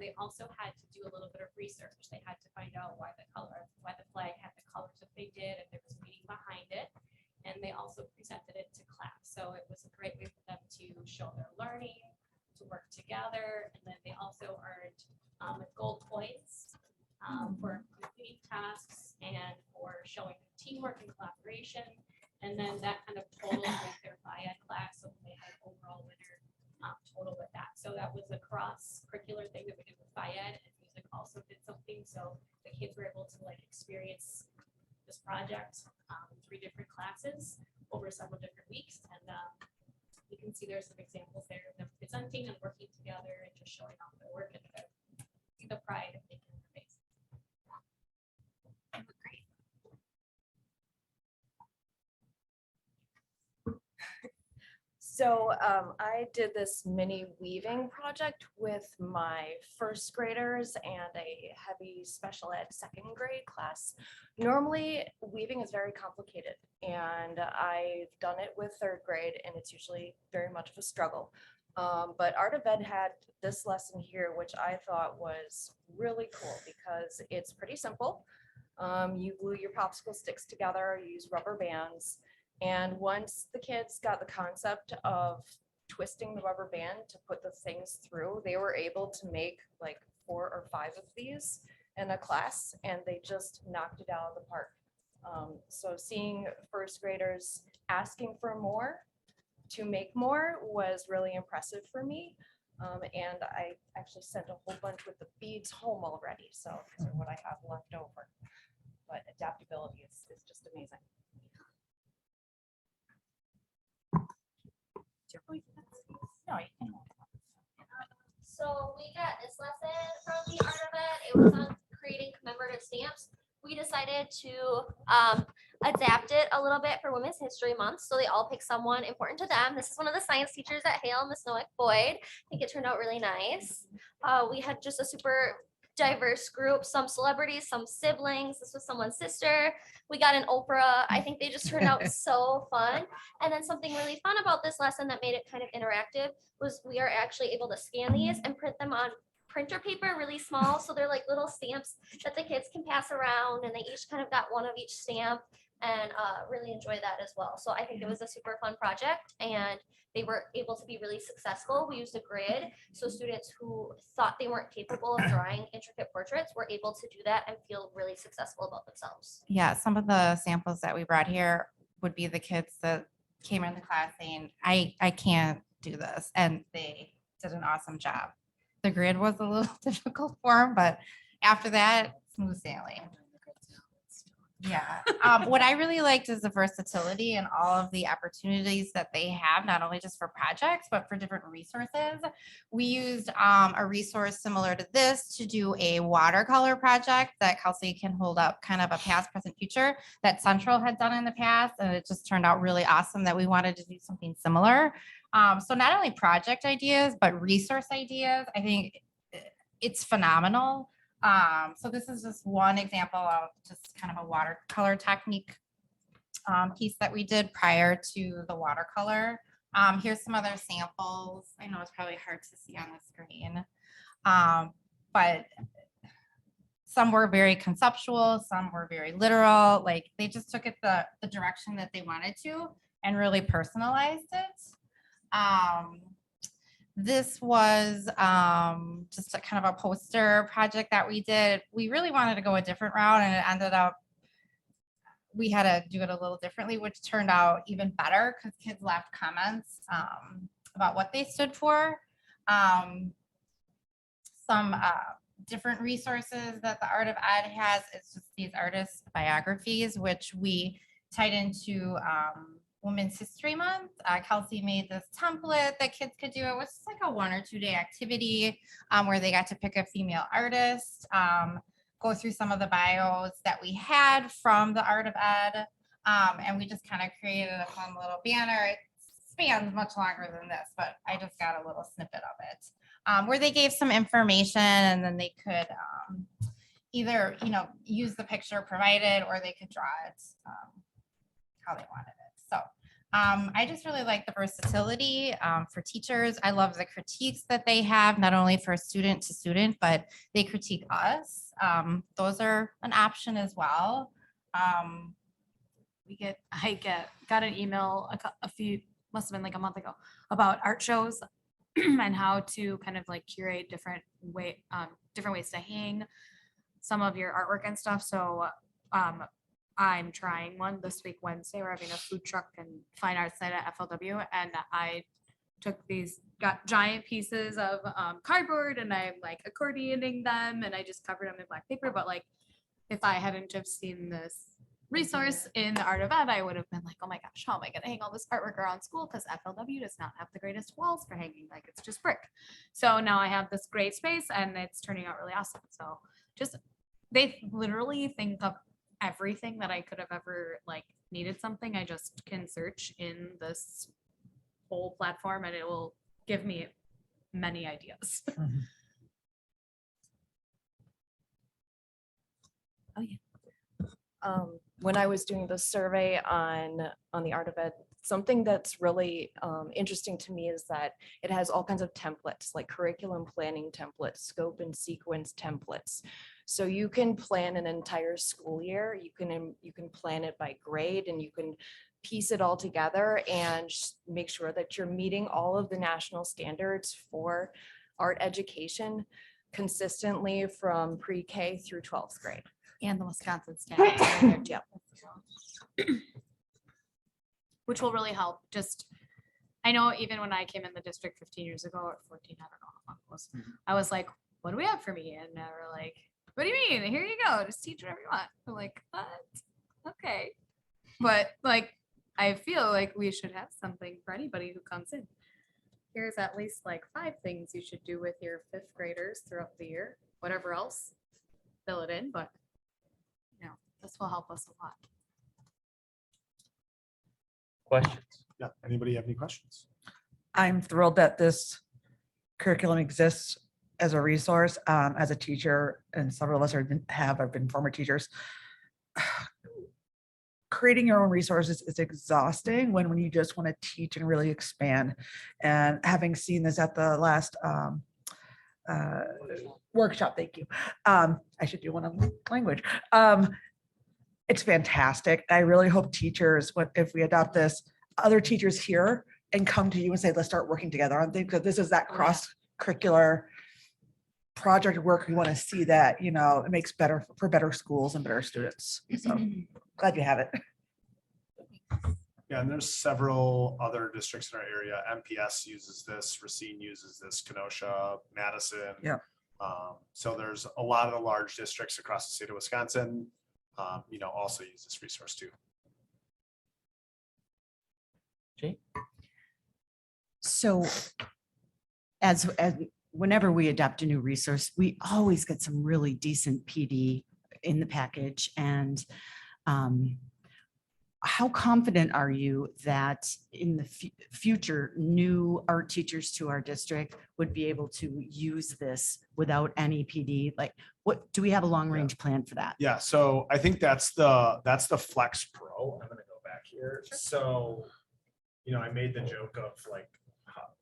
They also had to which they had to find out why the flag had the colors that they did, if there was meaning behind it. And they also presented it to class. So it was a great way for them to show their learning, to work together. And then they also earned gold points for completing tasks and for showing teamwork and collaboration. And then that kind of totaled with their FIAD class. So they had an overall winner total with that. So that was a cross-curricular thing that we did with FIAD, and music also did something. So the kids were able to like experience this project in 3 different classes over several different weeks. And you can see there's some examples there of them presenting and working together and just showing off their work and see the pride of making their face. Great. So I did this mini weaving project with my first graders and a heavy special ed 2nd grade class. Normally, weaving is very complicated, and I've done it with 3rd grade, and it's usually very much of a struggle. But Art of Ed had this lesson here, which I thought was really cool because it's pretty simple. You glue your popsicle sticks together, you use rubber bands. And once the kids got the concept of twisting the rubber band to put the things through, they were able to make like 4 or 5 of these in a class, and they just knocked it out of the park. So seeing first graders asking for more to make more was really impressive for me. And I actually sent a whole bunch with the beads home already. So these are what I have left over. But adaptability is just amazing. No, you can. So we got this lesson from the Art of It. It was on creating commemorative stamps. We decided to adapt it a little bit for Women's History Month. So they all picked someone important to them. This is one of the science teachers at Hale, Miss Noack Boyd. I think it turned out really nice. We had just a super diverse group, some celebrities, some siblings. This was someone's sister. We got an Oprah. I think they just turned out so fun. And then something really fun about this lesson that made it kind of interactive was we are actually able to scan these and print them on printer paper, really small. So they're like little stamps that the kids can pass around, and they each kind of got one of each stamp and really enjoy that as well. So I think it was a super fun project, and they were able to be really successful. We used a grid, so students who thought they weren't capable of drawing intricate portraits were able to do that and feel really successful about themselves. Yeah, some of the samples that we brought here would be the kids that came into class saying, I can't do this. And they did an awesome job. The grid was a little difficult for them, but after that, smooth sailing. Yeah. What I really liked is the versatility and all of the opportunities that they have, not only just for projects, but for different resources. We used a resource similar to this to do a watercolor project that Kelsey can hold up, kind of a past, present, future that Central had done in the past. And it just turned out really awesome that we wanted to do something similar. So not only project ideas, but resource ideas. I think it's phenomenal. So this is just one example of just kind of a watercolor technique piece that we did prior to the watercolor. Here's some other samples. I know it's probably hard to see on the screen, but some were very conceptual, some were very literal. Like they just took it the direction that they wanted to and really personalized it. This was just a kind of a poster project that we did. We really wanted to go a different route, and it ended up, we had to do it a little differently, which turned out even better because kids left comments about what they stood for. Some different resources that the Art of Ed has is just these artist biographies, which we tied into Women's History Month. Kelsey made this template that kids could do. It was like a 1 or 2 day activity where they got to pick a female artist, go through some of the bios that we had from the Art of Ed, and we just kind of created a fun little banner. It spans much longer than this, but I just got a little snippet of it where they gave some information, and then they could either use the picture provided, or they could draw it how they wanted it. So I just really like the versatility for teachers. I love the critiques that they have, not only for student to student, but they critique us. Those are an option as well. Got an email a few, must have been like a month ago, about art shows and how to kind of like curate different ways to hang some of your artwork and stuff. So I'm trying one this week, Wednesday. We're having a food truck and fine arts night at FLW. And I got giant pieces of cardboard and I'm like accordioning them and I just covered them in black paper. But like, if I hadn't have seen this resource in the Art of Ed, I would have been like, oh my gosh, how am I going to hang all this artwork around school? Because FLW does not have the greatest walls for hanging, like it's just brick. So now I have this great space and it's turning out really awesome. So just, they literally think of everything that I could have ever like needed something. I just can search in this whole platform and it will give me many ideas. Oh yeah. When I was doing the survey on the Art of Ed, something that's really interesting to me is that it has all kinds of templates, like curriculum planning templates, scope and sequence templates. So you can plan an entire school year. You can plan it by grade and you can piece it all together and make sure that you're meeting all of the national standards for art education consistently from pre-K through 12th grade. And the Wisconsin standards. Yep. Which will really help. Just, I know even when I came in the district 15 years ago or 14, I don't know how long it was, I was like, what do we have for me? And they were like, what do you mean? Here you go. Just teach whatever you want. I'm like, what? Okay. But like, I feel like we should have something for anybody who comes in. Here's at least like 5 things you should do with your 5th graders throughout the year. Whatever else, fill it in. But you know, this will help us a lot. Questions? Yeah, anybody have any questions? I'm thrilled that this curriculum exists as a resource. As a teacher, and several of us have been former teachers. Creating your own resources is exhausting when you just want to teach and really expand. And having seen this at the last workshop, thank you. I should do one on language. It's fantastic. I really hope teachers, if we adopt this, other teachers hear and come to you and say, let's start working together on things, because this is that cross-curricular project work. We want to see that, you know, it makes better for better schools and better students. So glad you have it. Yeah, and there's several other districts in our area. MPS uses this, Racine uses this, Kenosha, Madison. Yeah. So there's a lot of the large districts across the state of Wisconsin, you know, also use this resource too. Jay? So as whenever we adopt a new resource, we always get some really decent PD in the package. And how confident are you that in the future, new art teachers to our district would be able to use this without any PD? Like, what do we have a long range plan for that? Yeah, so I think that's the Flex Pro. I'm gonna go back here. So, you know, I made the joke of like,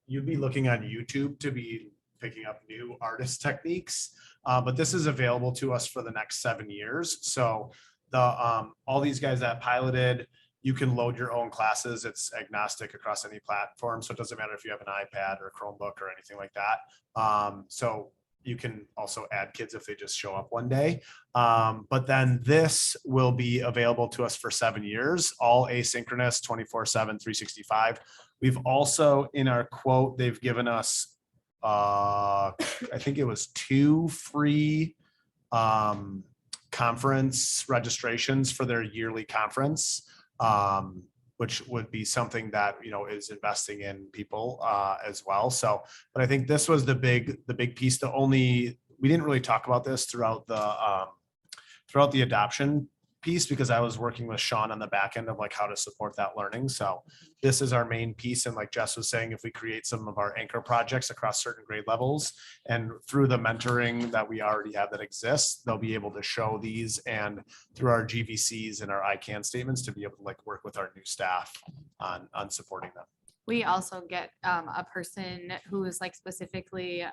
you'd be looking on YouTube to be picking up new artist techniques, but this is available to us for the next 7 years. So the all these guys that piloted, you can load your own classes. It's agnostic across any platform, so it doesn't matter if you have an iPad or a Chromebook or anything like that. So you can also add kids if they just show up one day. But then this will be available to us for 7 years, all asynchronous, 24/7, 365. We've also, in our quote, they've given us, I think it was 2 free conference registrations for their yearly conference, which would be something that, you know, is investing in people as well. So, but I think this was the big piece. We didn't really talk about this throughout the adoption piece, because I was working with Sean on the back end of like how to support that learning. So this is our main piece. And like Jess was saying, if we create some of our anchor projects across certain grade levels and through the mentoring that we already have that exists, they'll be able to show these, and through our GVCs and our ICANN statements to be able to like work with our new staff on supporting them. We also get a person who is like specifically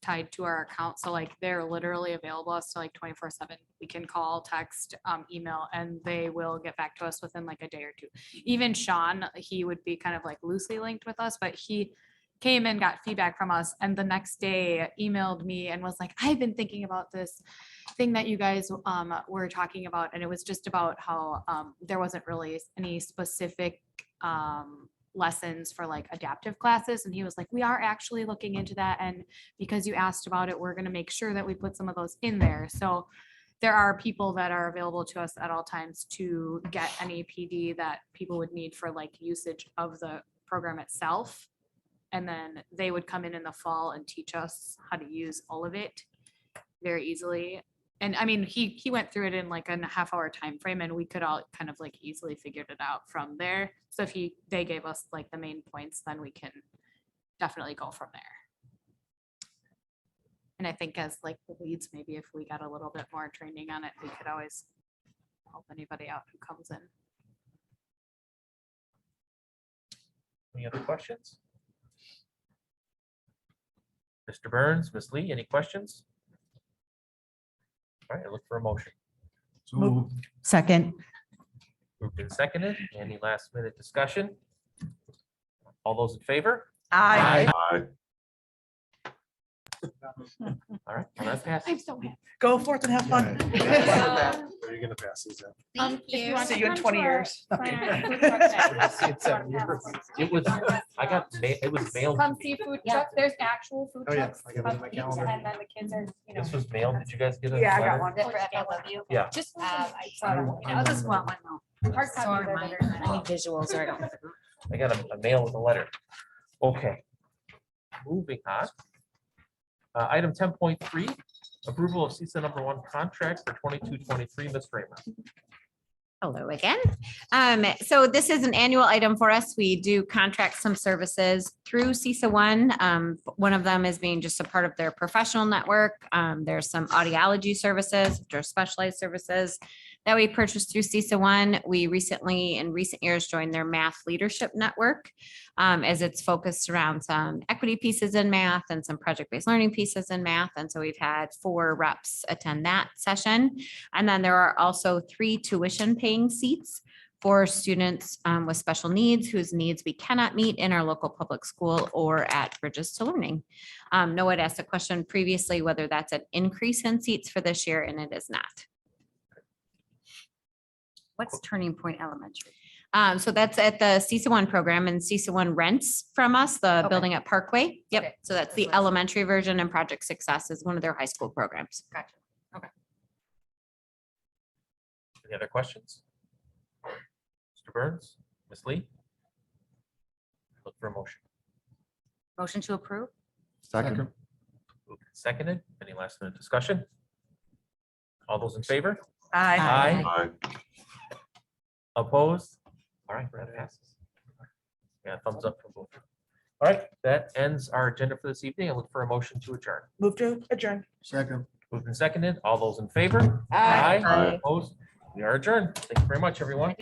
tied to our account. So like they're literally available us to like 24/7. We can call, text, email, and they will get back to us within like a day or two. Even Sean, he would be kind of like loosely linked with us, but he came and got feedback from us and the next day emailed me and was like, I've been thinking about this thing that you guys were talking about. And it was just about how there wasn't really any specific lessons for like adaptive classes. And he was like, we are actually looking into that. And because you asked about it, we're going to make sure that we put some of those in there. So there are people that are available to us at all times to get any PD that people would need for like usage of the program itself. And then they would come in the fall and teach us how to use all of it very easily. And I mean, he went through it in like a half-hour time frame, and we could all kind of like easily figured it out from there. So if they gave us like the main points, then we can definitely go from there. And I think as like the leads, maybe if we got a little bit more training on it, we could always help anybody out who comes in. Any other questions? Mr. Burns, Ms. Lee, any questions? All right, I look for a motion. Second. Moved and seconded. Any last minute discussion? All those in favor? Aye. All right, well, that passes. Go forth and have fun. Are you gonna pass these out? Thank you. See you in 20 years. It was, it was mailed. Come to me. see food truck. There's actual food Oh, yeah, trucks. I got it in my And calendar. then the kids are, you know. This was mailed. Did you guys get a? Yeah, I got letter? one. Yeah. Just, I just want one though. Hard copies are better. I need visuals or I don't. I got a mail with a letter. Okay. Moving on. Item 10.3, approval of CISA #1 contract for 22-23, Ms. Raymer. Hello again. So this is an annual item for us. We do contract some services through CISA One. One of them is being just a part of their professional network. There's some audiology services, which are specialized services that we purchased through CISA One. We recently, in recent years, joined their math leadership network as it's focused around some equity pieces in math and some project-based learning pieces in math. And so we've had 4 reps attend that session. And then there are also 3 tuition paying seats for students with special needs whose needs we cannot meet in our local public school or at Bridges to Learning. Noah had asked a question previously whether that's an increase in seats for this year, and it is not. What's Turning Point Elementary? So that's at the CISA One program, and CISA One rents from us the building at Parkway. Yep. Okay. So that's the elementary version, and Project Success is one of their high school programs. Gotcha. Okay. Any other questions? Mr. Burns, Ms. Lee? Look for a motion. Motion to approve? Second. Moved and seconded. Any last minute discussion? All those in favor? Aye. Aye. Opposed? All right, that passes. Yeah, thumbs up from both. All right, that ends our agenda for this evening. I look for a motion to adjourn. Move to adjourn. Second. Moved and seconded. All those in favor? Aye. Opposed? We are adjourned. Thank you very much, everyone.